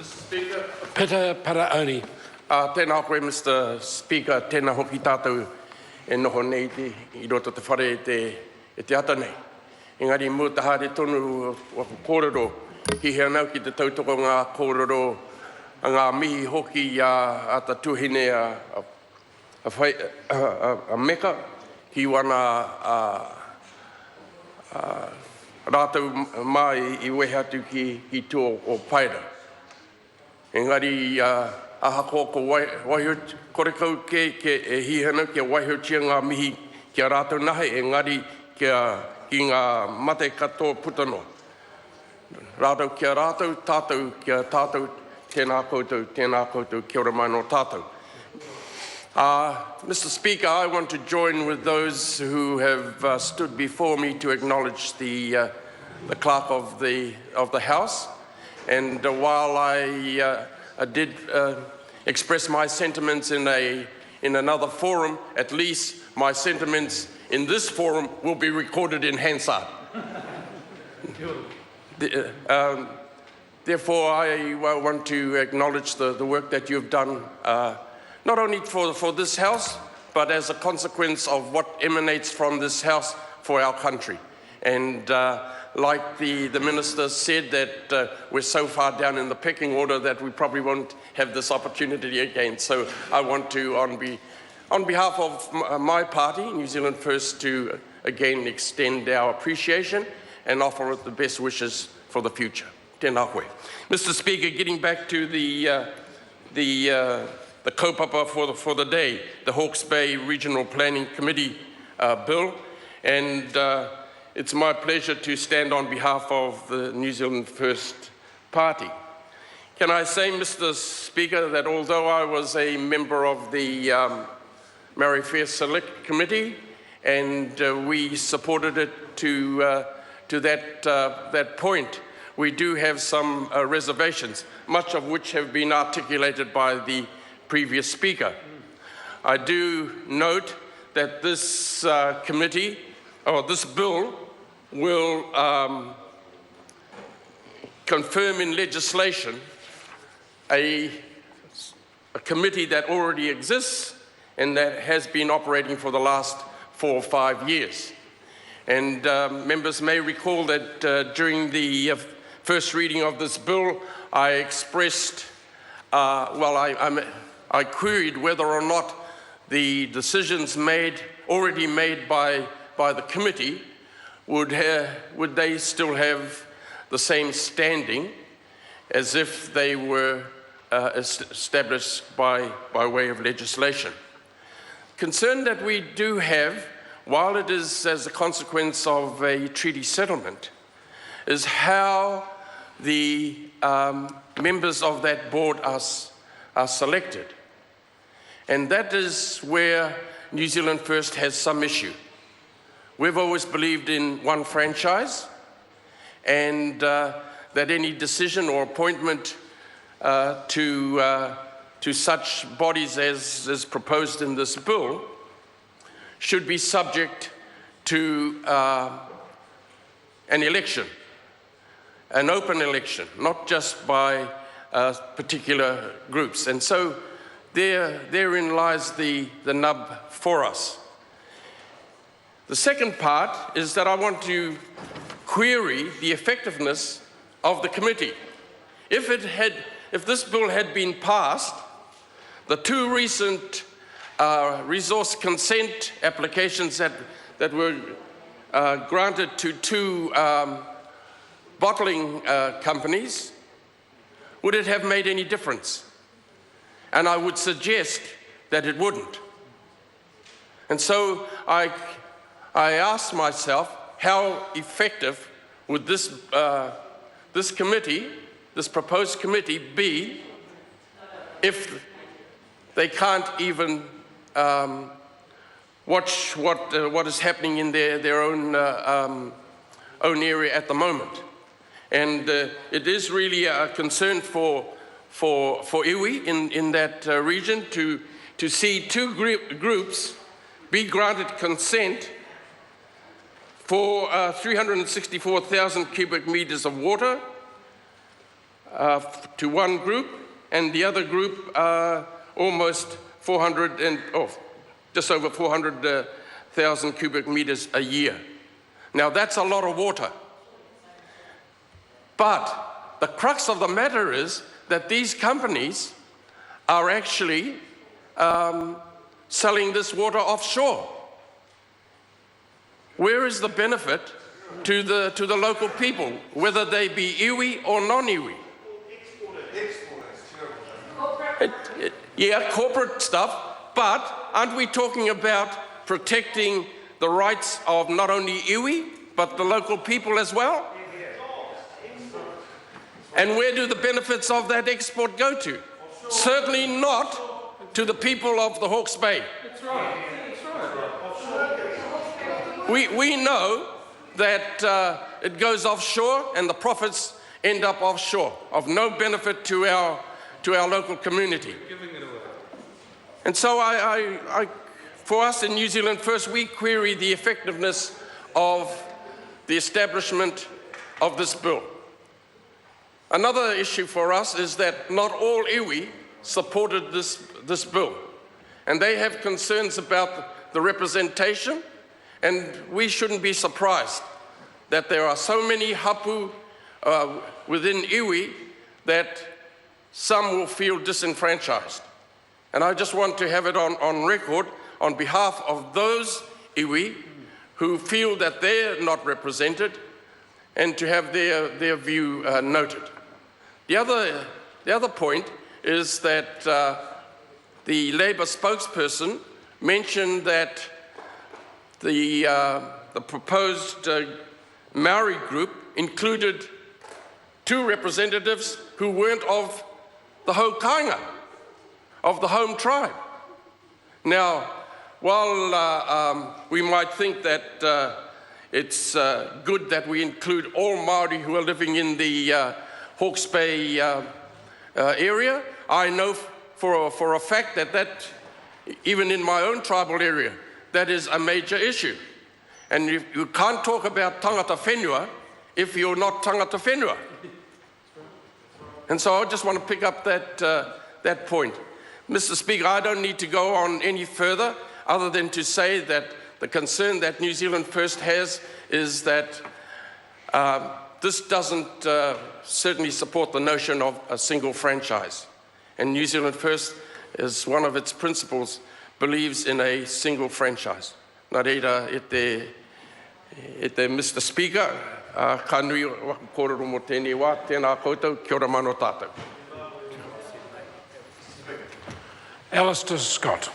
Speaker. Peter Paraoni. Tēnā koe, Mr. Speaker, tēnā hoki tātou e noho nei I roto te whare e te ata nei. Engari mua tahare tonu o kōrero, ki hea nau ki te tautoko ngā kōrero, ngā mihi hoki a ta tuhine a meka, ki wana rātou mai I wehe atu ki tū o paira. Engari ahako ko waihio korekau ke e hihana ke waihio tia ngā mihi kia rātou nahe engari ki ngā mate katoa putano. Rātou kia rātou, tātou kia tātou, tēnā koutou, kia ora mai no tātou. Mr. Speaker, I want to join with those who have stood before me to acknowledge the clerk of the House. And while I did express my sentiments in another forum, at least my sentiments in this forum will be recorded in Hansard. Therefore, I want to acknowledge the work that you've done, not only for this House, but as a consequence of what emanates from this House for our country. And like the Minister said, that we're so far down in the pecking order that we probably won't have this opportunity again. So I want to, on behalf of my party, New Zealand First, to again extend our appreciation and offer the best wishes for the future. Tēnā koe. Mr. Speaker, getting back to the kaupapa for the day, the Hawke's Bay Regional Planning Committee bill, and it's my pleasure to stand on behalf of the New Zealand First Party. Can I say, Mr. Speaker, that although I was a member of the Maori Affairs Select Committee and we supported it to that point, we do have some reservations, much of which have been articulated by the previous speaker. I do note that this committee, or this bill, will confirm in legislation a committee that already exists and that has been operating for the last 4 or 5 years. And members may recall that during the first reading of this bill, I expressed, I queried whether or not the decisions already made by the committee would they still have the same standing as if they were established by way of legislation. Concern that we do have, while it is as a consequence of a treaty settlement, is how the members of that board are selected. And that is where New Zealand First has some issue. We've always believed in one franchise, and that any decision or appointment to such bodies as proposed in this bill should be subject to an election, an open election, not just by particular groups. And so therein lies the nub for us. The second part is that I want to query the effectiveness of the committee. If this bill had been passed, the 2 recent resource consent applications that were granted to 2 bottling companies, would it have made any difference? And I would suggest that it wouldn't. And so I asked myself, how effective would this committee, this proposed committee, be if they can't even watch what is happening in their own area at the moment? And it is really a concern for iwi in that region to see 2 groups be granted consent for 364,000 cubic meters of water, to one group, and the other group almost 400 and just over 400,000 cubic meters a year. Now that's a lot of water. But the crux of the matter is that these companies are actually selling this water offshore. Where is the benefit to the local people, whether they be iwi or non-iwi? Yeah, corporate stuff, but aren't we talking about protecting the rights of not only iwi, but the local people as well? And where do the benefits of that export go to? Certainly not to the people of the Hawke's Bay. That's right. We know that it goes offshore and the profits end up offshore, of no benefit to our local community. And so for us in New Zealand First, we query the effectiveness of the establishment of this bill. Another issue for us is that not all iwi supported this bill, and they have concerns about the representation, and we shouldn't be surprised that there are so many hapu within iwi that some will feel disenfranchised. And I just want to have it on record on behalf of those iwi who feel that they're not represented, and to have their view noted. The other point is that the Labour spokesperson mentioned that the proposed Maori group included 2 representatives who weren't of the Haukainga, of the home tribe. Now, while we might think that it's good that we include all Māori who are living in the Hawke's Bay area, I know for a fact that even in my own tribal area, that is a major issue. And you can't talk about tangata whenua if you're not tangata whenua. And so I just want to pick up that point. Mr. Speaker, I don't need to go on any further other than to say that the concern that New Zealand First has is that this doesn't certainly support the notion of a single franchise. And New Zealand First, as one of its principles, believes in a single franchise. Nā reira, e te Mr. Speaker, ka nui kōrero mō tēnei wā, tēnā koutou, kia ora mano tātou. Alistair Scott.